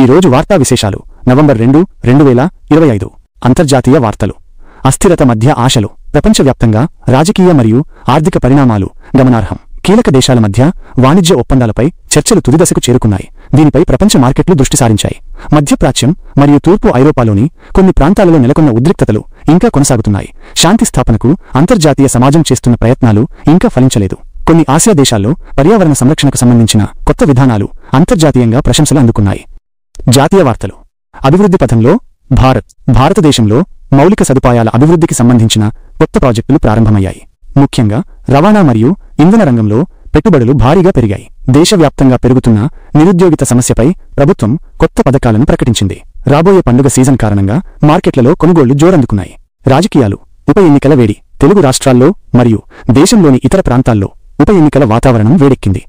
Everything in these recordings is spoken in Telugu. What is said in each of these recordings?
ఈరోజు వార్తా విశేషాలు నవంబర్ 2, 2025 అంతర్జాతీయ వార్తలు. అస్థిరత మధ్య ఆశలు. ప్రపంచవ్యాప్తంగా రాజకీయ మరియు ఆర్థిక పరిణామాలు గమనార్హం. కీలక దేశాల మధ్య వాణిజ్య ఒప్పందాలపై చర్చలు తుదిదశకు చేరుకున్నాయి. దీనిపై ప్రపంచ మార్కెట్లు దృష్టి సారించాయి. మధ్యప్రాచ్యం మరియు తూర్పు ఐరోపాలోని కొన్ని ప్రాంతాలలో నెలకొన్న ఉద్రిక్తతలు ఇంకా కొనసాగుతున్నాయి. శాంతి స్థాపనకు అంతర్జాతీయ సమాజం చేస్తున్న ప్రయత్నాలు ఇంకా ఫలించలేదు. కొన్ని ఆసియా దేశాల్లో పర్యావరణ సంరక్షణకు సంబంధించిన కొత్త విధానాలు అంతర్జాతీయంగా ప్రశంసలు అందుకున్నాయి. జాతీయ వార్తలు. అభివృద్ధి పథంలో భారతదేశంలో మౌలిక సదుపాయాల అభివృద్ధికి సంబంధించిన కొత్త ప్రాజెక్టులు ప్రారంభమయ్యాయి. ముఖ్యంగా రవాణా మరియు ఇంధన రంగంలో పెట్టుబడులు భారీగా పెరిగాయి. దేశవ్యాప్తంగా పెరుగుతున్న నిరుద్యోగిత సమస్యపై ప్రభుత్వం కొత్త పథకాలను ప్రకటించింది. రాబోయే పండుగ సీజన్ కారణంగా మార్కెట్లలో కొనుగోళ్లు జోరందుకున్నాయి. రాజకీయాలు. ఉప ఎన్నికల వేడి. తెలుగు రాష్ట్రాల్లో మరియు దేశంలోని ఇతర ప్రాంతాల్లో ఉప ఎన్నికల వాతావరణం వేడెక్కింది.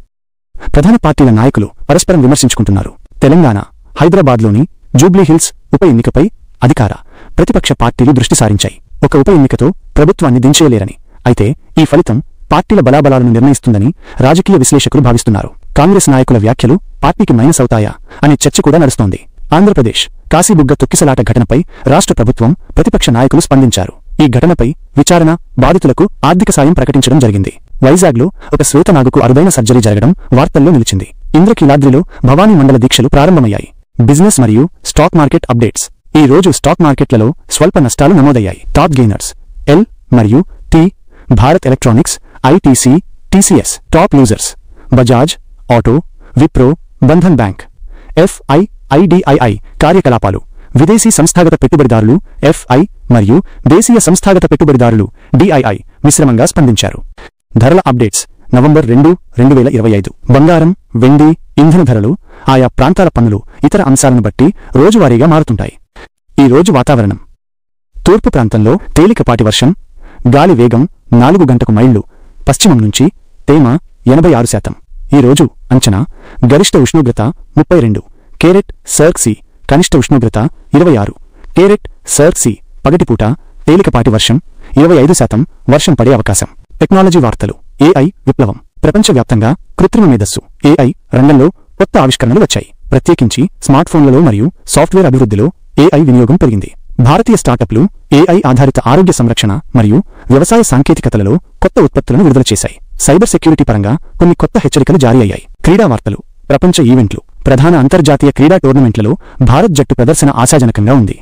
ప్రధాన పార్టీల నాయకులు పరస్పరం విమర్శించుకుంటున్నారు. తెలంగాణ హైదరాబాద్లోని జూబ్లీహిల్స్ ఉప ఎన్నికపై అధికార ప్రతిపక్ష పార్టీలు దృష్టి సారించాయి. ఒక ఉప ఎన్నికతో ప్రభుత్వాన్ని దించేయలేరని, అయితే ఈ ఫలితం పార్టీల బలాబలాలను నిర్ణయిస్తుందని రాజకీయ విశ్లేషకులు భావిస్తున్నారు. కాంగ్రెస్ నాయకుల వ్యాఖ్యలు పార్టీకి మైనస్ అవుతాయా అనే చర్చ కూడా నడుస్తోంది. ఆంధ్రప్రదేశ్ కాశీబుగ్గ తొక్కిసలాట ఘటనపై రాష్ట్ర ప్రభుత్వం ప్రతిపక్ష నాయకులు స్పందించారు. ఈ ఘటనపై విచారణ, బాధితులకు ఆర్థిక సాయం ప్రకటించడం జరిగింది. వైజాగ్లో ఒక శ్వేతనాగుకు అరుదైన సర్జరీ జరగడం వార్తల్లో నిలిచింది. ఇంద్రకీలాద్రిలో భవానీ మండల దీక్షలు ప్రారంభమయ్యాయి. బిజినెస్ మరియు స్టాక్ మార్కెట్ అప్డేట్స్. ఈ రోజు స్టాక్ మార్కెట్లలో స్వల్ప నష్టాలు నమోదయ్యాయి. టాప్ గెయినర్స్ ఎల్ మరియు T. Bharat electronics, ITC, TCS. Top losers Bajaj auto, Wipro, Bandhan bank. ఐడిఐఐ కార్యకలాపాలు. విదేశీ సంస్థాగత పెట్టుబడిదారులు ఎఫ్ఐ మరియు దేశీయ సంస్థాగత పెట్టుబడిదారులు డిఐఐ మిశ్రమంగా స్పందించారు. ధరల అప్డేట్స్ నవంబర్ 2, 2025. బంగారం, వెండి, ఇంధన ధరలు ఆయా ప్రాంతాల పన్నులు, ఇతర అంశాలను బట్టి రోజువారీగా మారుతుంటాయి. ఈ రోజు వాతావరణం. తూర్పు ప్రాంతంలో తేలికపాటి వర్షం, గాలి వేగం 4 గంటకు మైళ్లు, పశ్చిమం నుంచి తేమ 86%. ఈ రోజు అంచనా. గరిష్ట ఉష్ణోగ్రత 32 కేరెట్ సర్క్సీ, కనిష్ట ఉష్ణోగ్రత 26 కేరెట్ సర్క్సీ. పగటిపూట తేలికపాటి వర్షం, 25% వర్షం పడే అవకాశం. టెక్నాలజీ వార్తలు. ఏఐ విప్లవం. ప్రపంచవ్యాప్తంగా కృత్రిమ మేధస్సు ఏఐ రంగంలో కొత్త ఆవిష్కరణలు వచ్చాయి. ప్రత్యేకించి స్మార్ట్ఫోన్లలో మరియు సాఫ్ట్వేర్ అభివృద్ధిలో ఏఐ వినియోగం పెరిగింది. భారతీయ స్టార్టప్లు ఏఐ ఆధారిత ఆరోగ్య సంరక్షణ మరియు వ్యవసాయ సాంకేతికతలలో కొత్త ఉత్పత్తులను విడుదల చేశాయి. సైబర్ సెక్యూరిటీ పరంగా కొన్ని కొత్త హెచ్చరికలు జారీ అయ్యాయి. క్రీడా వార్తలు. ప్రపంచ ఈవెంట్లు. ప్రధాన అంతర్జాతీయ క్రీడా టోర్నమెంట్లలో భారత్ జట్టు ప్రదర్శన ఆశాజనకంగా ఉంది.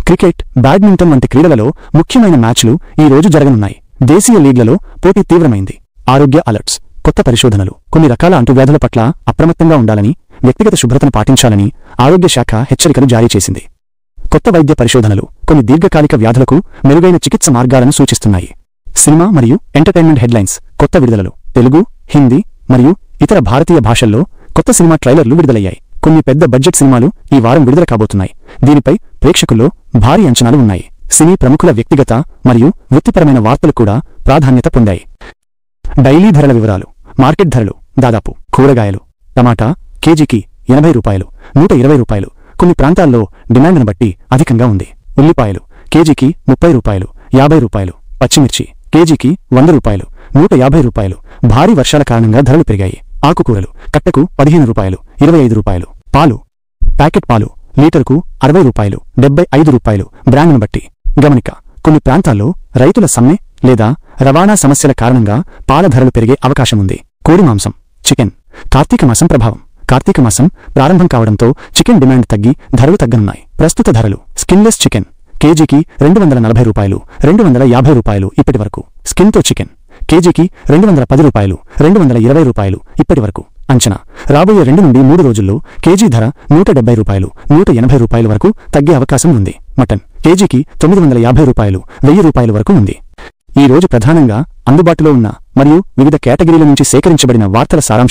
క్రికెట్, బ్యాడ్మింటన్ వంటి క్రీడలలో ముఖ్యమైన మ్యాచ్లు ఈ రోజు జరగనున్నాయి. దేశీయ లీగ్లలో పోటీ తీవ్రమైంది. ఆరోగ్య అలర్ట్స్. కొత్త పరిశోధనలు. కొన్ని రకాల అంటువ్యాధుల పట్ల అప్రమత్తంగా ఉండాలని, వ్యక్తిగత శుభ్రతను పాటించాలని ఆరోగ్య శాఖ హెచ్చరికలు జారీ చేసింది. కొత్త వైద్య పరిశోధనలు కొన్ని దీర్ఘకాలిక వ్యాధులకు మెరుగైన చికిత్స మార్గాలను సూచిస్తున్నాయి. సినిమా మరియు ఎంటర్టైన్మెంట్ హెడ్లైన్స్. కొత్త విడుదలలు. తెలుగు, హిందీ మరియు ఇతర భారతీయ భాషల్లో కొత్త సినిమా ట్రైలర్లు విడుదలయ్యాయి. కొన్ని పెద్ద బడ్జెట్ సినిమాలు ఈ వారం విడుదల కాబోతున్నాయి. దీనిపై ప్రేక్షకుల్లో భారీ అంచనాలు ఉన్నాయి. సినీ ప్రముఖుల వ్యక్తిగత మరియు వృత్తిపరమైన వార్తలు కూడా ప్రాధాన్యత పొందాయి. డైలీ ధరల వివరాలు. మార్కెట్ ధరలు. దాదాపు కూరగాయలు. టమాటా కేజీకి 80 రూపాయలు, 120 రూపాయలు. కొన్ని ప్రాంతాల్లో డిమాండ్ను బట్టి అధికంగా ఉంది. ఉల్లిపాయలు కేజీకి 30 రూపాయలు, 50 రూపాయలు. పచ్చిమిర్చి కేజీకి 100 రూపాయలు, 150 రూపాయలు. భారీ వర్షాల కారణంగా ధరలు పెరిగాయి. ఆకుకూరలు కట్టకు 15 రూపాయలు, 25 రూపాయలు. పాలు ప్యాకెట్ పాలు లీటరుకు 60 రూపాయలు, 75 రూపాయలు. బ్రాండ్ను బట్టి గమనిక. కొన్ని ప్రాంతాల్లో రైతుల సమ్మె లేదా రవాణా సమస్యల కారణంగా పాల ధరలు పెరిగే అవకాశం ఉంది. కోడి మాంసం. చికెన్. కార్తీక మాసం ప్రభావం. కార్తీక మాసం ప్రారంభం కావడంతో చికెన్ డిమాండ్ తగ్గి ధరలు తగ్గనున్నాయి. ప్రస్తుత ధరలు. స్కిన్లెస్ చికెన్ కేజీకి 240 రూపాయలు, 250 రూపాయలు ఇప్పటి వరకు. స్కిన్తో చికెన్ కేజీకి 210 రూపాయలు, 220 రూపాయలు ఇప్పటి వరకు. అంచనా. రాబోయే 2 నుండి 3 రోజుల్లో కేజీ ధర 170 రూపాయలు, 180 రూపాయల వరకు తగ్గే అవకాశం ఉంది. మటన్ కేజీకి 950 రూపాయలు, 1000 రూపాయల వరకు ఉంది. ఈ రోజు ప్రధానంగా అందుబాటులో ఉన్న మరియు వివిధ కేటగిరీల నుంచి సేకరించబడిన వార్తల సారాంశం